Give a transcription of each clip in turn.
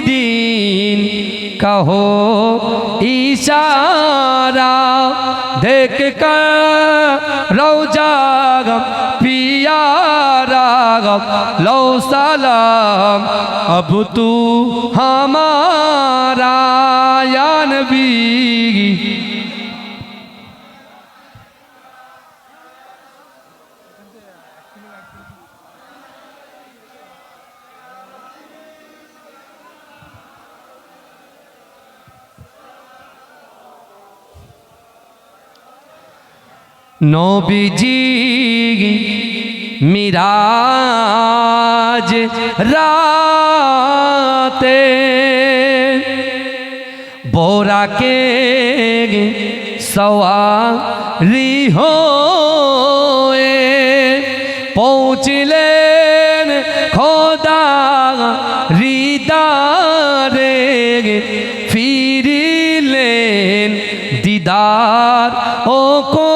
दिन कहो इशारा देख कर रौजा पियारा लो सलाम अब तू हमारा या नबी। नबीजी मिराज राते बोरा के सवारी होए पहुँचलेन खोदा रिदारे फिरिलेन दीदार ओ को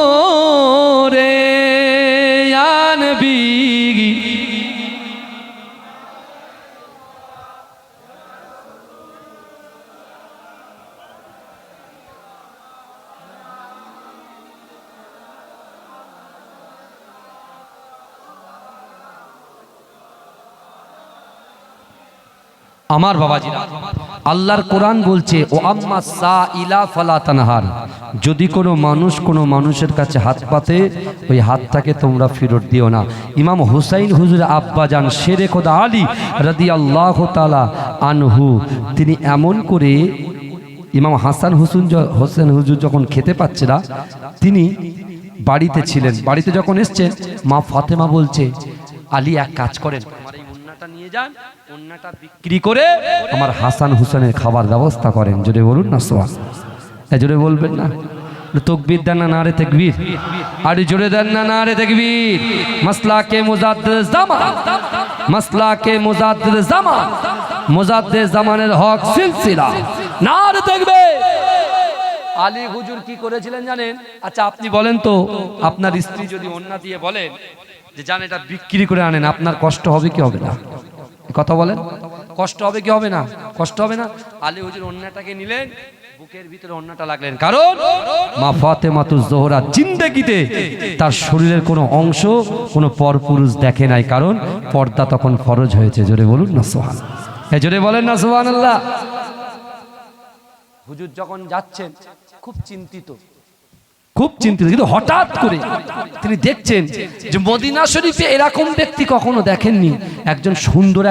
আমার বাবাজিরা আল্লাহর কোরআন বলছে ও আম্মা সাইলা ফালা তানহার, যদি কোনো মানুষ কোনো মানুষের কাছে হাত পাতে ওই হাতটাকে তোমরা ফেরত দিও না। ইমাম হুসাইন হুজুর আব্বা জান শেরে খোদা আলী রাদিয়াল্লাহু তাআলা আনহু তিনি এমন করে ইমাম হোসেন হুজুর যখন খেতে পাচ্ছে না তিনি বাড়িতে ছিলেন, বাড়িতে যখন এসছেন মা ফাতেমা বলছে আলী এক কাজ করেন আমার এই উন্নাটা নিয়ে যান, উন্নাটা বিক্রি করে আমার হাসান হুসেনের খাবার ব্যবস্থা করেন। জোরে বলুন না সুবহানাল্লাহ, জোরে বলবেন না, তকবীর দেন না নারে তাকবীর, আর জোরে দেন না নারে তাকবীর। মাসলাকে মুজাদ্দিদ জামান, মাসলাকে মুজাদ্দিদ জামান, মুজাদ্দিদ জামানের হক সিলসিলা নারে তাকবীর। আলী হুজুর কি করেছিলেন জানেন? আচ্ছা আপনি বলেন তো, আপনার স্ত্রী যদি ওন্না দিয়ে বলেন যে জান এটা বিক্রি করে আনেন, আপনার কষ্ট হবে কি হবে না? কথা বলেন, কষ্ট হবে কি হবে না? কষ্ট হবে না? আলী হুজুর ওন্নাটাকে নিলেন, বুকের ভিতরে ওন্নাটা লাগলেন, কারণ মা ফাতেমাতুজ জোহরা জিন্দেগিতে তার শরীরের কোনো অংশ কোনো পরপুরুষ দেখে নাই, কারণ পর্দা তখন ফরজ হয়েছে। জোরে বলুন না সুবহানাল্লাহ, জোরে বলেন না সুবহানাল্লাহ। হুজুর যখন যাচ্ছেন খুব চিন্তিত, খুব চিন্তিত, কিন্তু হঠাৎ করে তিনি দেখছেন যে মদিনা শরীফে এরকম ব্যক্তি কখনো দেখেননি, একজন সুন্দর